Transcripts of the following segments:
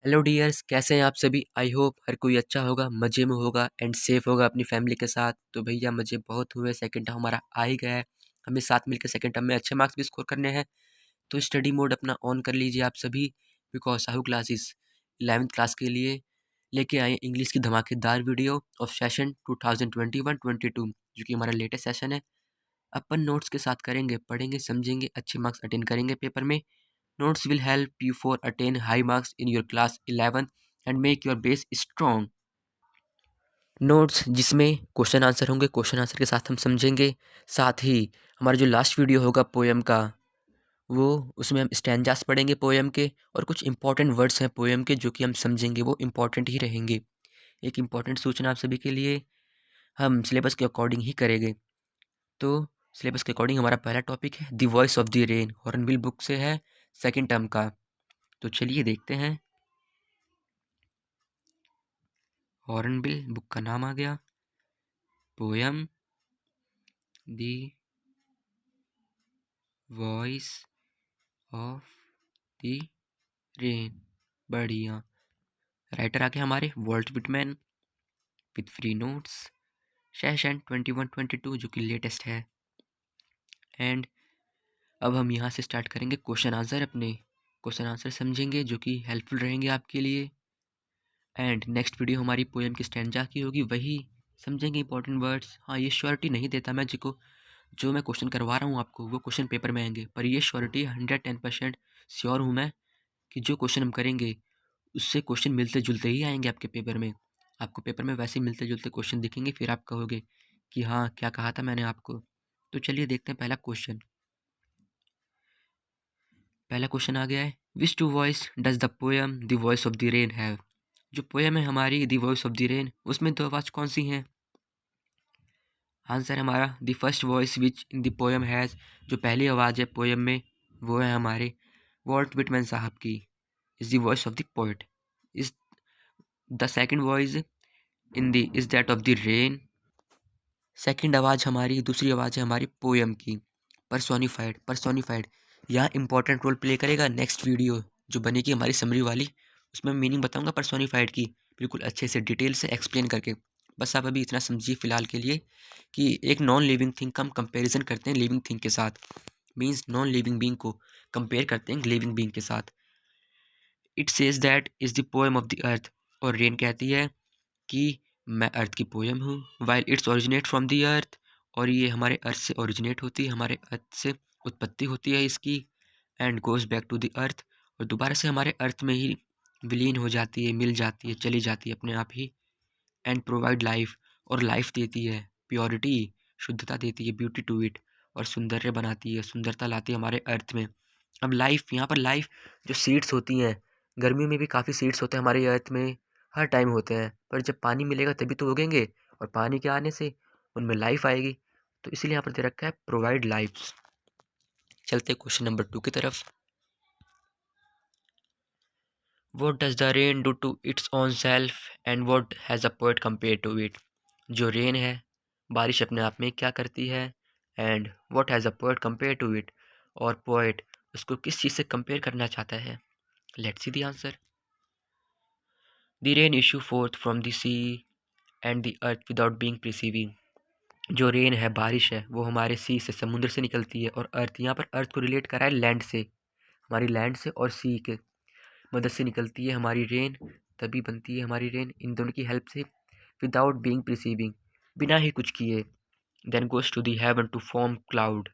Hello dears, कैसे हैं आप सभी। आई होप हर कोई अच्छा होगा, मज़े में होगा एंड सेफ होगा अपनी फैमिली के साथ। तो भैया मज़े बहुत हुए, सेकंड टर्म हमारा आ ही गया है। हमें साथ मिलकर सेकंड टर्म में अच्छे मार्क्स भी स्कोर करने हैं। तो स्टडी मोड अपना ऑन कर लीजिए आप सभी, बिकॉज साहू क्लासेस 11वीं क्लास के लिए लेके आए इंग्लिश की धमाकेदार वीडियो ऑफ सेशन 2021-22, जो कि हमारा लेटेस्ट सेशन है। अपन नोट्स के साथ करेंगे, पढ़ेंगे, समझेंगे, अच्छे मार्क्स अटेन करेंगे पेपर में। Notes will help you for attain high marks in your class 11 and make your base strong. Notes जिसमें क्वेश्चन आंसर होंगे, क्वेश्चन आंसर के साथ हम समझेंगे। साथ ही हमारा जो लास्ट वीडियो होगा पोएम का, वो उसमें हम स्टैंजास पढ़ेंगे पोएम के, और कुछ इंपॉर्टेंट वर्ड्स हैं पोएम के जो कि हम समझेंगे, वो इंपॉर्टेंट ही रहेंगे। एक इंपॉर्टेंट सूचना आप सभी के लिए, हम सिलेबस के अकॉर्डिंग ही करेंगे। तो सिलेबस के अकॉर्डिंग हमारा पहला टॉपिक है the voice of the rain, hornbill book से है, सेकेंड टर्म का। तो चलिए देखते हैं। हॉर्नबिल बुक का नाम आ गया, poem the voice of the rain. बढ़िया। राइटर आ गया हमारे Walt Whitman with free notes, session 21-22 जो कि लेटेस्ट है। एंड अब हम यहाँ से स्टार्ट करेंगे क्वेश्चन आंसर, अपने क्वेश्चन आंसर समझेंगे जो कि हेल्पफुल रहेंगे आपके लिए। एंड नेक्स्ट वीडियो हमारी पोएम की स्टैंजा की होगी, वही समझेंगे इंपॉर्टेंट वर्ड्स। हाँ, ये श्योरिटी नहीं देता मैं जिको, जो मैं क्वेश्चन करवा रहा हूँ आपको वो क्वेश्चन पेपर में आएंगे, पर ये श्योरिटी 110% श्योर हूँ मैं कि जो क्वेश्चन हम करेंगे उससे क्वेश्चन मिलते जुलते ही आएंगे आपके पेपर में। आपको पेपर में वैसे मिलते जुलते क्वेश्चन दिखेंगे, फिर आप कहोगे कि हाँ, क्या कहा था मैंने आपको। तो चलिए देखते हैं पहला क्वेश्चन। पहला क्वेश्चन आ गया है, which two voice does the poem the voice of the rain have. जो पोएम है हमारी the voice of the rain, उसमें दो आवाज़ कौन सी हैं। आंसर है हमारा the first voice which in the poem has, जो पहली आवाज़ है पोएम में वो है हमारे वॉल्ट विटमैन साहब की, is the voice of the poet. Is the second voice in the is that of the rain. Second आवाज़ हमारी, दूसरी आवाज़ है हमारी पोएम की, पर्सोनिफाइड। यहाँ इंपॉर्टेंट रोल प्ले करेगा नेक्स्ट वीडियो जो बनेगी हमारी समरी वाली, उसमें मीनिंग बताऊंगा पर्सोनिफाइड की, बिल्कुल अच्छे से डिटेल से एक्सप्लेन करके। बस आप अभी इतना समझिए फ़िलहाल के लिए कि एक नॉन लिविंग थिंग का हम कंपेरिजन करते हैं लिविंग थिंग के साथ, मीन्स नॉन लिविंग बींग को कंपेयर करते हैं लिविंग बींग के साथ। It says that is the poem of the earth, और रेन कहती है कि मैं अर्थ की पोएम हूँ। While it's originate from the earth, और ये हमारे अर्थ से ओरिजिनेट होती है, हमारे अर्थ से उत्पत्ति होती है इसकी। And goes back to the earth, और दोबारा से हमारे अर्थ में ही विलीन हो जाती है, मिल जाती है, चली जाती है अपने आप ही। एंड प्रोवाइड लाइफ, और लाइफ देती है, प्योरिटी, शुद्धता देती है, ब्यूटी टू इट, और सुंदर्य बनाती है, सुंदरता लाती है हमारे अर्थ में। अब लाइफ, यहाँ पर लाइफ जो सीड्स होती हैं, गर्मी में भी काफ़ी सीड्स होते हैं हमारे अर्थ में, हर टाइम होते हैं, पर जब पानी मिलेगा तभी तो उगेंगे, और पानी के आने से उनमें लाइफ आएगी। तो इसीलिए यहाँ पर दे रखा है प्रोवाइड लाइफ। चलते क्वेश्चन नंबर 2 की तरफ। What does the rain do to its own self and what has a poet compared to it? जो रेन है, बारिश अपने आप में क्या करती है, and what has a poet compare to it, और पोएट उसको किस चीज़ से कंपेयर करना चाहता है। Let's see the answer. The rain issue forth from the sea and the earth without being perceiving. जो रेन है, बारिश है, वो हमारे सी से, समुद्र से निकलती है, और अर्थ, यहाँ पर अर्थ को रिलेट करा है लैंड से, हमारी लैंड से और सी के मदद से निकलती है हमारी रेन, तभी बनती है हमारी रेन इन दोनों की हेल्प से। विदाउट बीइंग प्रिसीविंग, बिना ही कुछ किए। Then goes to the heaven to form cloud,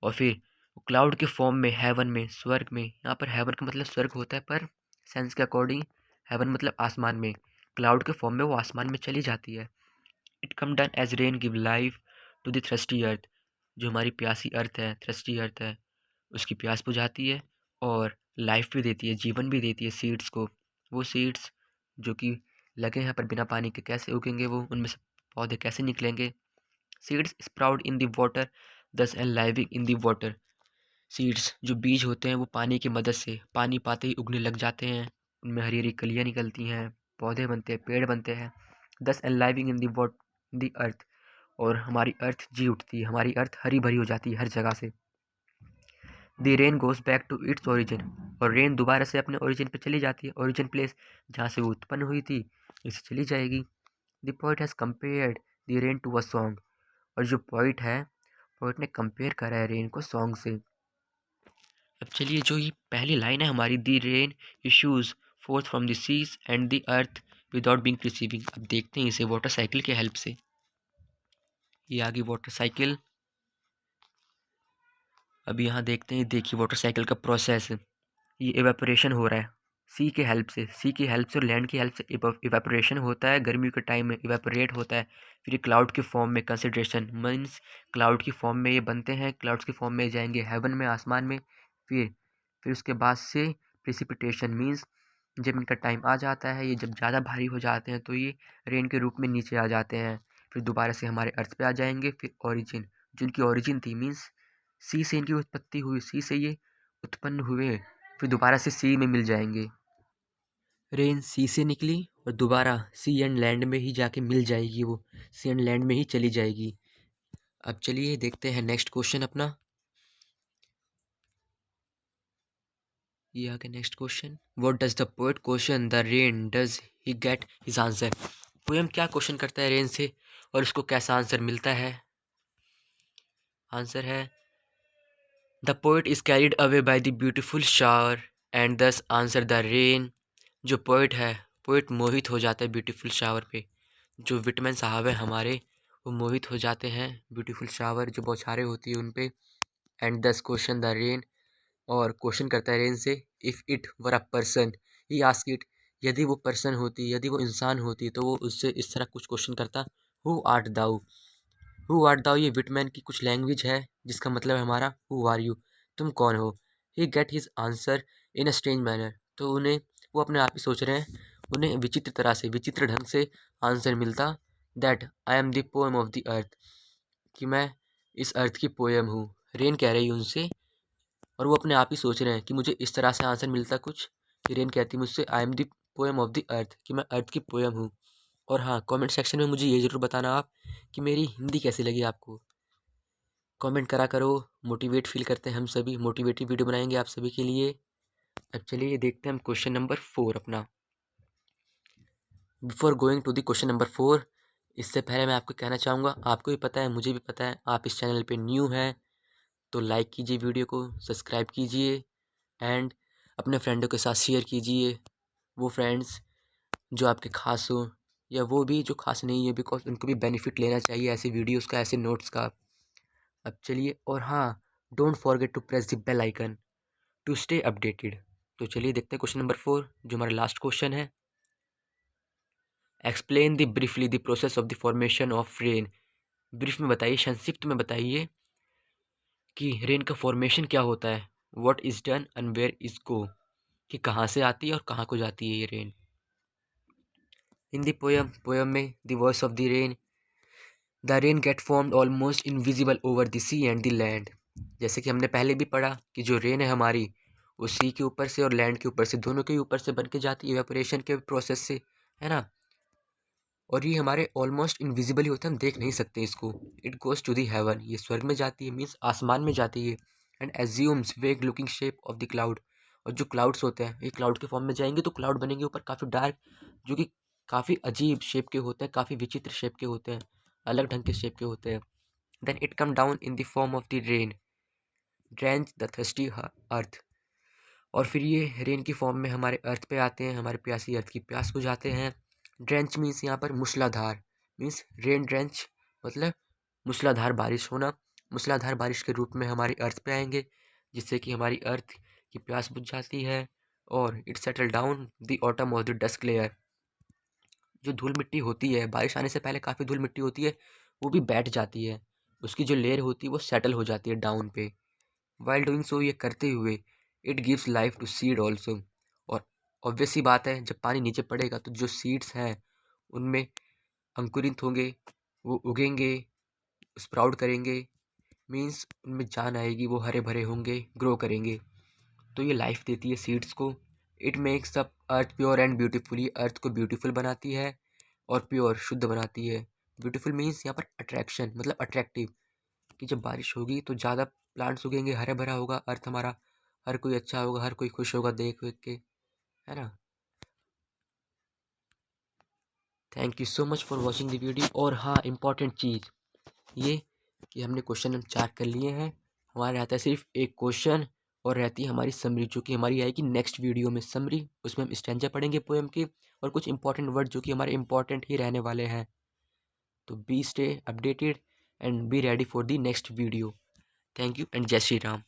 और फिर क्लाउड के फॉर्म में, हेवन में, स्वर्ग में, यहाँ पर हेवन का मतलब स्वर्ग होता है, पर सेंस के अकॉर्डिंग हेवन मतलब आसमान में, क्लाउड के फॉर्म में वो आसमान में चली जाती है। It come down as rain give life to the thirsty earth. जो हमारी प्यासी अर्थ है, थ्रस्टी अर्थ है, उसकी प्यास बुझाती है, और लाइफ भी देती है, जीवन भी देती है सीड्स को। वो सीड्स जो कि लगे हैं पर बिना पानी के कैसे उगेंगे, वो उनमें से पौधे कैसे निकलेंगे। Seeds sprout in the water thus and living in the water. Seeds जो बीज होते हैं वो पानी की मदद से, पानी पाते ही उगने लग जाते हैं, उनमें हरी हरी कलियाँ निकलती हैं, पौधे बनते हैं, पेड़ बनते हैं। दस and living in the earth, और हमारी अर्थ जी उठती है, हमारी अर्थ हरी भरी हो जाती है हर जगह से। The rain goes back to its origin, और रेन दोबारा से अपने ओरिजिन पे चली जाती है, ओरिजिन प्लेस जहाँ से वो उत्पन्न हुई थी इसे चली जाएगी। The poet has compared the rain to a song, और जो पोइट ने कंपेयर करा है रेन को सॉन्ग से। अब चलिए जो ये पहली लाइन है हमारी, the rain issues forth from the seas and the earth without being receiving. अब देखते हैं इसे वाटर साइकिल के हेल्प से। ये आ गई वाटर साइकिल। अब यहाँ देखते हैं, देखिए वाटर साइकिल का प्रोसेस, ये इवेपोरेशन हो रहा है सी की हेल्प से और लैंड की हेल्प से इवेपोरेशन होता है, गर्मियों के टाइम में इवेपोरेट होता है, फिर क्लाउड के फॉर्म में कंसिड्रेशन मीन्स क्लाउड की फॉर्म में ये बनते हैं, क्लाउड्स की फॉर्म में जाएंगे हेवन में, आसमान में, फिर उसके बाद से प्रेसिपिटेशन मीन्स जब इनका टाइम आ जाता है, ये जब ज़्यादा भारी हो जाते हैं तो ये रेन के रूप में नीचे आ जाते हैं, फिर दोबारा से हमारे अर्थ पे आ जाएंगे। फिर ओरिजिन, जिनकी ओरिजिन थी मीन्स सी से इनकी उत्पत्ति हुई, सी से ये उत्पन्न हुए, फिर दोबारा से सी में मिल जाएंगे। रेन सी से निकली और दोबारा सी एंड लैंड में ही जाके मिल जाएगी, वो सी एंड लैंड में ही चली जाएगी। अब चलिए देखते हैं नेक्स्ट क्वेश्चन अपना। ये आ गया next question, what does the poet question the rain does he get his answer. Poem क्या क्वेश्चन करता है रेन से और उसको कैसा आंसर मिलता है। आंसर है, the poet is carried away by the beautiful shower and दस आंसर द रेन। जो पोएट है, पोएट मोहित हो जाता है ब्यूटीफुल शावर पे, जो विटमैन साहब है हमारे वो मोहित हो जाते हैं ब्यूटीफुल शावर जो बौछारें होती है उन पे। एंड दस क्वेश्चन द रेन, और क्वेश्चन करता है रेन से, if it were a person he ask it, यदि वो पर्सन होती, यदि वो इंसान होती तो वो उससे इस तरह कुछ क्वेश्चन करता, who art thou. Who art thou ये विटमैन की कुछ लैंग्वेज है जिसका मतलब है हमारा हु आर यू, तुम कौन हो। He get his answer in a strange manner, तो उन्हें वो अपने आप ही सोच रहे हैं, उन्हें विचित्र तरह से, विचित्र ढंग से आंसर मिलता, that I am the poem of the earth, कि मैं इस अर्थ की पोएम हूँ। रेन कह रही है उनसे, और वो अपने आप ही सोच रहे हैं कि मुझे इस तरह से आंसर मिलता कुछ। रेन कहती मुझसे, I am the poem of the earth, कि मैं अर्थ की पोएम हूँ। और हाँ, कमेंट सेक्शन में मुझे ये ज़रूर बताना आप कि मेरी हिंदी कैसी लगी आपको। कमेंट करा करो, मोटिवेट फील करते हैं हम सभी, मोटिवेटिव वीडियो बनाएंगे आप सभी के लिए। अब चलिए देखते हैं हम क्वेश्चन नंबर 4 अपना। Before going to the question number 4, इससे पहले मैं आपको कहना चाहूँगा, आपको भी पता है मुझे भी पता है, आप इस चैनल पे न्यू हैं तो लाइक कीजिए वीडियो को, सब्सक्राइब कीजिए एंड अपने फ्रेंडों के साथ शेयर कीजिए, वो फ्रेंड्स जो आपके खास हो या वो भी जो खास नहीं है, बिकॉज उनको भी बेनिफिट लेना चाहिए ऐसे वीडियोस का, ऐसे नोट्स का। अब चलिए, और हाँ, don't forget to press the bell icon to stay updated. तो चलिए देखते हैं क्वेश्चन नंबर 4 जो हमारा लास्ट क्वेश्चन है। Explain the briefly the process of the formation of rain. Brief में बताइए, संक्षिप्त में बताइए कि रेन का फॉर्मेशन क्या होता है, what is done and where is go, कि कहाँ से आती है और कहाँ को जाती है ये रेन। इन द पोएम में the voice of the rain get formed almost invisible over the sea and the land. जैसे कि हमने पहले भी पढ़ा कि जो रेन है हमारी वो सी के ऊपर से और लैंड के ऊपर से, दोनों के ऊपर से बन के जाती है इवेपोरेशन के प्रोसेस से, है ना। और ये हमारे ऑलमोस्ट इनविजिबल ही होता है, हम देख नहीं सकते इसको। It goes to the heaven, ये स्वर्ग में जाती है मीन्स आसमान में जाती है। एंड एज्यूम्स वेग looking shape of the cloud, और जो क्लाउड्स होते हैं ये क्लाउड के फॉर्म में जाएंगे तो क्लाउड बनेंगे ऊपर काफ़ी डार्क, जो कि काफ़ी अजीब शेप के होते हैं, काफ़ी विचित्र शेप के होते हैं, अलग ढंग के शेप के होते हैं। Then it come down in the form of the rain, drench the thirsty earth, और फिर ये रेन की फॉर्म में हमारे अर्थ पे आते हैं, हमारे प्यासी अर्थ की प्यास बुझाते हैं। ड्रेंच मीन्स यहाँ पर मूसलाधार, मीन्स रेन ड्रेंच मतलब मूसलाधार बारिश होना, मूसलाधार बारिश के रूप में हमारी अर्थ पे आएंगे, जिससे कि हमारी अर्थ की प्यास बुझ जाती है। और it settle down the autumn of the dust layer, जो धूल मिट्टी होती है, बारिश आने से पहले काफ़ी धूल मिट्टी होती है, वो भी बैठ जाती है, उसकी जो लेयर होती है वो सेटल हो जाती है डाउन पे। वाइल डूइंग सो, ये करते हुए, it gives life to seed also, और ऑब्वियस सी बात है जब पानी नीचे पड़ेगा तो जो सीड्स हैं उनमें अंकुरित होंगे, वो उगेंगे, स्प्राउट करेंगे, मीन्स उनमें जान आएगी, वो हरे भरे होंगे, ग्रो करेंगे, तो ये लाइफ देती है सीड्स को। It makes the earth pure and beautiful, ये अर्थ को ब्यूटीफुल बनाती है और प्योर शुद्ध बनाती है। ब्यूटीफुल मीन्स यहाँ पर अट्रैक्शन मतलब अट्रैक्टिव, कि जब बारिश होगी तो ज़्यादा प्लांट्स उगेंगे, हरा भरा होगा अर्थ हमारा, हर कोई अच्छा होगा, हर कोई खुश होगा देख देख के, है ना। Thank you so much for watching the video. और हाँ, इम्पॉर्टेंट चीज़ ये कि हमने क्वेश्चन हम 4 कर लिए हैं। हमारा रहता है सिर्फ एक क्वेश्चन और रहती है हमारी समरी, जो कि हमारी आएगी नेक्स्ट वीडियो में समरी। उसमें हम स्टैंजा पढ़ेंगे पोएम के और कुछ इंपॉर्टेंट वर्ड जो कि हमारे इंपॉर्टेंट ही रहने वाले हैं। तो be stay updated and be ready for the next video. Thank you and जय श्री राम।